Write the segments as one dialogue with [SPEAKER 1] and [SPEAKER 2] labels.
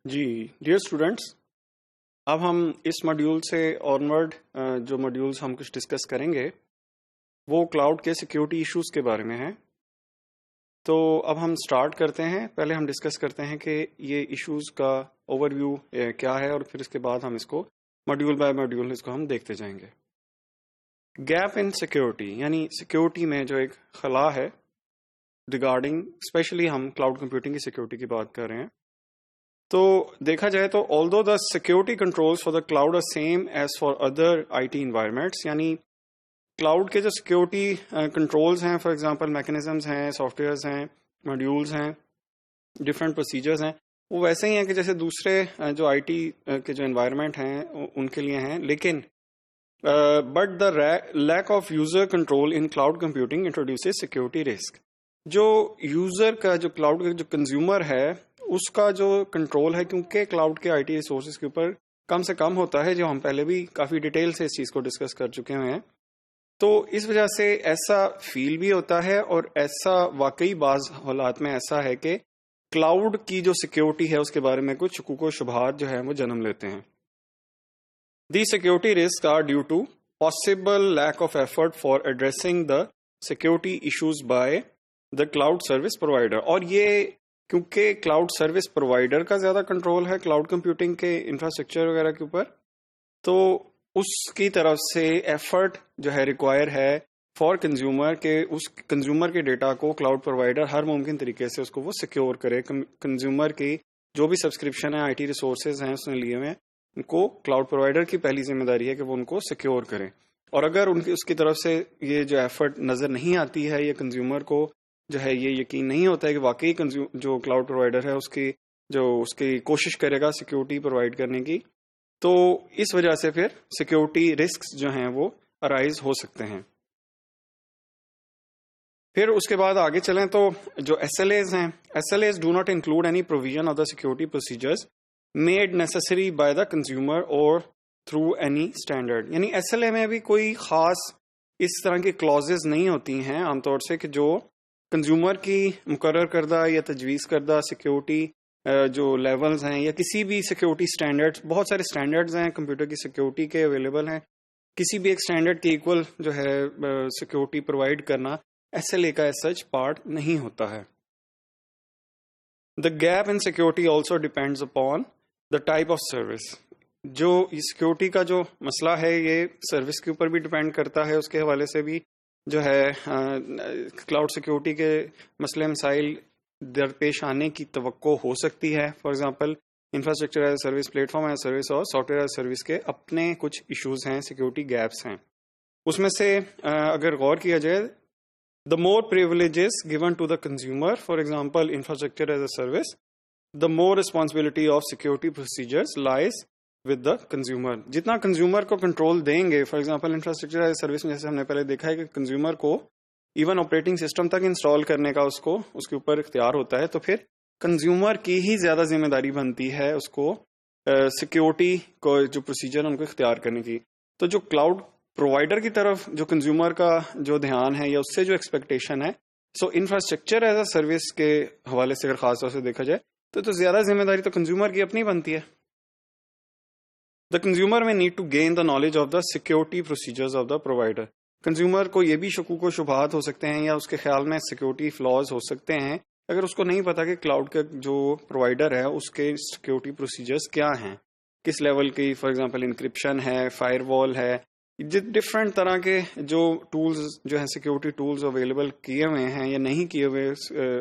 [SPEAKER 1] जी dear students, अब हम इस मॉड्यूल से ऑनवर्ड जो मॉड्यूल्स हम कुछ डिस्कस करेंगे वो क्लाउड के सिक्योरिटी इश्यूज के बारे में है। तो अब हम स्टार्ट करते हैं। पहले हम डिस्कस करते हैं कि ये इश्यूज का ओवरव्यू क्या है और फिर इसके बाद हम इसको मॉड्यूल बाय मॉड्यूल इसको हम देखते जाएंगे। गैप इन सिक्योरिटी यानी सिक्योरिटी में जो एक खला है रिगार्डिंग, स्पेशली हम क्लाउड कंप्यूटिंग की सिक्योरिटी की बात कर रहे हैं। तो देखा जाए तो although the security controls for the cloud are same as for other IT environments, यानी क्लाउड के जो सिक्योरिटी कंट्रोल्स हैं, फॉर एग्जांपल मैकेनिज्म्स हैं, सॉफ्टवेयर्स हैं, मॉड्यूल्स हैं, डिफरेंट प्रोसीजर्स हैं, वो वैसे ही हैं कि जैसे दूसरे जो आईटी के जो इन्वायरमेंट हैं उनके लिए हैं। लेकिन but the lack of user control in cloud computing introduces security risk. जो यूजर का जो क्लाउड का जो कंज्यूमर है उसका जो कंट्रोल है, क्योंकि क्लाउड के आईटी रिसोर्सेज के ऊपर कम से कम होता है, जो हम पहले भी काफी डिटेल से इस चीज को डिस्कस कर चुके हुए हैं। तो इस वजह से ऐसा फील भी होता है और ऐसा वाकई बाज हालात में ऐसा है कि क्लाउड की जो सिक्योरिटी है उसके बारे में कुछ शुकूक शुबहात जो है वो जन्म लेते हैं। The security risk are due to possible lack of effort for addressing the security issues by the cloud service provider. और ये क्योंकि क्लाउड सर्विस प्रोवाइडर का ज्यादा कंट्रोल है क्लाउड कंप्यूटिंग के इंफ्रास्ट्रक्चर वगैरह के ऊपर, तो उसकी तरफ से एफर्ट जो है रिक्वायर है फॉर कंज्यूमर के उस कंज्यूमर के डेटा को क्लाउड प्रोवाइडर हर मुमकिन तरीके से उसको वो सिक्योर करे। कंज्यूमर की जो भी सब्सक्रिप्शन है, आईटी रिसोर्सेज हैं उसने लिए हुए, उनको क्लाउड प्रोवाइडर की पहली जिम्मेदारी है कि वो उनको सिक्योर करें। और अगर उनकी उसकी तरफ से ये जो एफर्ट नजर नहीं आती है, ये कंज्यूमर को जो है ये यकीन नहीं होता है कि वाकई जो क्लाउड प्रोवाइडर है उसकी कोशिश करेगा सिक्योरिटी प्रोवाइड करने की, तो इस वजह से फिर सिक्योरिटी रिस्क्स जो हैं वो अराइज हो सकते हैं। फिर उसके बाद आगे चलें तो जो SLAs हैं, SLAs do not include any provision of the security procedures made necessary by the consumer और थ्रू एनी स्टैंडर्ड। यानी SLA में भी कोई खास इस तरह की क्लॉजेज नहीं होती हैं आमतौर से कि जो कंज्यूमर की मुकर्रर करदा या तजवीज़ करदा सिक्योरिटी जो लेवल्स हैं या किसी भी सिक्योरिटी स्टैंडर्ड्स, बहुत सारे स्टैंडर्ड्स हैं कंप्यूटर की सिक्योरिटी के अवेलेबल हैं, किसी भी एक स्टैंडर्ड के इक्वल जो है सिक्योरिटी प्रोवाइड करना SLA का एज सच पार्ट नहीं होता है। The gap in security also depends upon the type of service. जो सिक्योरिटी का जो मसला है ये सर्विस के ऊपर भी डिपेंड करता है, उसके हवाले से भी जो है क्लाउड सिक्योरिटी के मसले मसाइल दरपेश आने की तवक्को हो सकती है। For example infrastructure as service, platform as service और सॉफ्टवेयर एज सर्विस के अपने कुछ इश्यूज हैं, सिक्योरिटी गैप्स हैं। उसमें से अगर गौर किया जाए, the more privileges given to the consumer, for example infrastructure as a service, the more responsibility of security procedures lies with the consumer. जितना कंज्यूमर को कंट्रोल देंगे, for example infrastructure as service में जैसे हमने पहले देखा है कि कंज्यूमर को इवन ऑपरेटिंग सिस्टम तक इंस्टॉल करने का उसके ऊपर इख्तियार होता है, तो फिर कंज्यूमर की ही ज्यादा जिम्मेदारी बनती है उसको सिक्योरिटी को जो प्रोसीजर उनको इख्तियार करने की। तो जो क्लाउड प्रोवाइडर की तरफ जो कंज्यूमर का जो ध्यान है या उससे जो एक्सपेक्टेशन है, सो इंफ्रास्ट्रक्चर एज अ सर्विस के हवाले से अगर खासतौर से देखा जाए तो ज्यादा जिम्मेदारी तो कंज्यूमर की अपनी बनती है। The consumer may need to gain the knowledge of the security procedures of the provider. Consumer को ये भी शकूक व शुबहात हो सकते हैं या उसके ख्याल में सिक्योरिटी फ्लॉज हो सकते हैं अगर उसको नहीं पता कि क्लाउड का जो प्रोवाइडर है उसके सिक्योरिटी प्रोसीजर्स क्या हैं, किस लेवल की, फॉर एग्जांपल इंक्रिप्शन है, फायरवॉल है, डिफरेंट तरह के जो टूल्स जो है सिक्योरिटी टूल्स अवेलेबल किए हुए हैं या नहीं किए हुए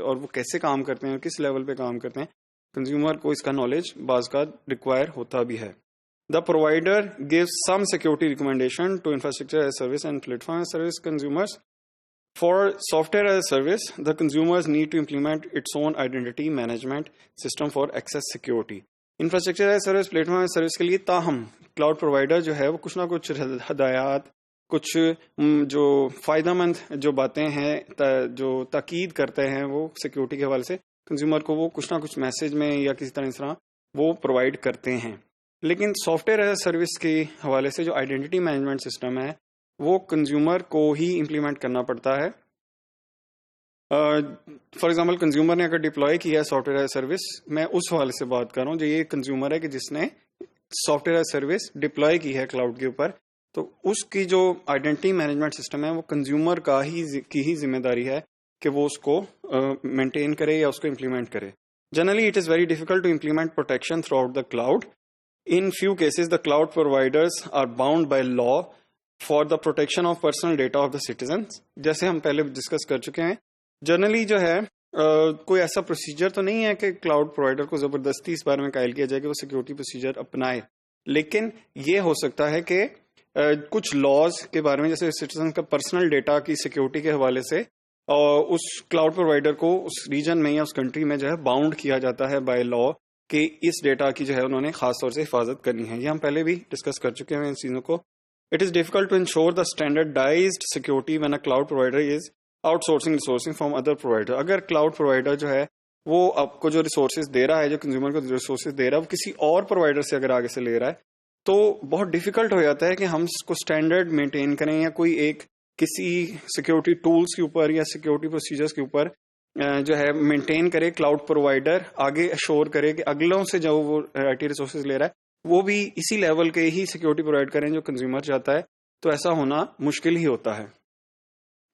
[SPEAKER 1] और वो कैसे काम करते हैं, किस लेवल पे काम करते हैं, कंज्यूमर को इसका नॉलेज बाज़ का रिक्वायर होता भी है। The provider gives some security recommendation to infrastructure as a service and platform as a service consumers. For software as a service, the consumers need to implement its own identity management system for access security. Infrastructure as a service, platform as a service के लिए ताहम cloud provider जो है वो कुछ ना कुछ हदायत, कुछ जो फायदेमंद जो बातें हैं जो ताकीद करते हैं वो सिक्योरिटी के हवाले से कंज्यूमर को वो कुछ ना कुछ मैसेज में या किसी तरह वो प्रोवाइड करते हैं। लेकिन सॉफ्टवेयर एज सर्विस के हवाले से जो आइडेंटिटी मैनेजमेंट सिस्टम है वो कंज्यूमर को ही इम्प्लीमेंट करना पड़ता है। फॉर एग्जांपल कंज्यूमर ने अगर डिप्लॉय किया है सॉफ्टवेयर एज सर्विस, मैं उस वाले से बात कर रहा हूँ जो ये कंज्यूमर है कि जिसने सॉफ्टवेयर एज सर्विस डिप्लॉय की है क्लाउड के ऊपर, तो उसकी जो आइडेंटिटी मैनेजमेंट सिस्टम है वो कंज्यूमर की ही जिम्मेदारी है कि वो उसको मेंटेन करे या उसको इम्प्लीमेंट करे. Generally it is very difficult to implement protection throughout the cloud. In few cases, the cloud providers are bound by law for the protection of personal data of the citizens. जैसे हम पहले discuss कर चुके हैं, generally जो है कोई ऐसा प्रोसीजर तो नहीं है कि क्लाउड प्रोवाइडर को जबरदस्ती इस बारे में कायल किया जाए कि वो सिक्योरिटी प्रोसीजर अपनाए, लेकिन ये हो सकता है कि कुछ लॉज के बारे में, जैसे सिटीजन का पर्सनल डेटा की सिक्योरिटी के हवाले से उस क्लाउड प्रोवाइडर को उस रीजन में या उस कंट्री में जो है बाउंड किया जाता है बाय लॉ कि इस डेटा की जो है उन्होंने खास तौर से हिफाजत करनी है. ये हम पहले भी डिस्कस कर चुके हैं इन चीजों को. It is difficult to ensure the standardised security when a cloud provider is outsourcing resourcing from other provider. अगर क्लाउड प्रोवाइडर जो है वो आपको जो रिसोर्सेज दे रहा है, जो कंज्यूमर को रिसोर्सेज दे रहा है, वो किसी और प्रोवाइडर से अगर आगे से ले रहा है, तो बहुत डिफिकल्ट हो जाता है कि हम इसको स्टैंडर्ड मेंटेन करें या कोई एक किसी सिक्योरिटी टूल्स के ऊपर या सिक्योरिटी प्रोसीजर्स के ऊपर जो है मेंटेन करे. क्लाउड प्रोवाइडर आगे अश्योर करे कि अगलों से जो वो आईटी रिसोर्सेज ले रहा है वो भी इसी लेवल के ही सिक्योरिटी प्रोवाइड करें जो कंज्यूमर चाहता है, तो ऐसा होना मुश्किल ही होता है.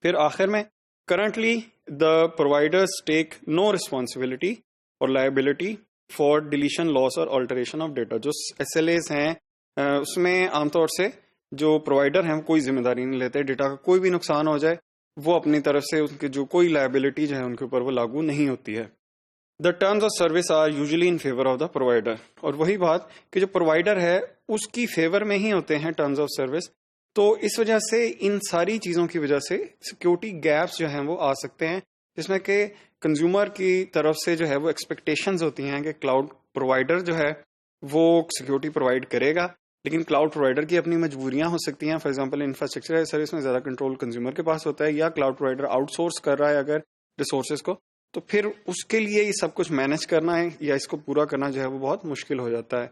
[SPEAKER 1] फिर आखिर में currently the providers take no responsibility और लायबिलिटी फॉर डिलीशन, लॉस और ऑल्टरेशन ऑफ डेटा. जो SLAs हैं उसमें आमतौर से जो प्रोवाइडर हैं कोई जिम्मेदारी नहीं लेते. डेटा का कोई भी नुकसान हो जाए वो अपनी तरफ से उनके जो कोई लायबिलिटी जो है उनके ऊपर वो लागू नहीं होती है. The terms of service are usually in favour of the provider. और वही बात कि जो प्रोवाइडर है उसकी फेवर में ही होते हैं टर्म्स ऑफ सर्विस. तो इस वजह से इन सारी चीजों की वजह से सिक्योरिटी गैप्स जो हैं वो आ सकते हैं, जिसमें कि कंज्यूमर की तरफ से जो है वो एक्सपेक्टेशंस होती हैं कि क्लाउड प्रोवाइडर जो है वो सिक्योरिटी प्रोवाइड करेगा, लेकिन क्लाउड प्रोवाइडर की अपनी मजबूरियां हो सकती हैं. फॉर एग्जांपल इंफ्रास्ट्रक्चर सर्विस में ज्यादा कंट्रोल कंज्यूमर के पास होता है, या क्लाउड प्रोवाइडर आउटसोर्स कर रहा है अगर रिसोर्सेज को, तो फिर उसके लिए ये सब कुछ मैनेज करना है या इसको पूरा करना जो है वो बहुत मुश्किल हो जाता है.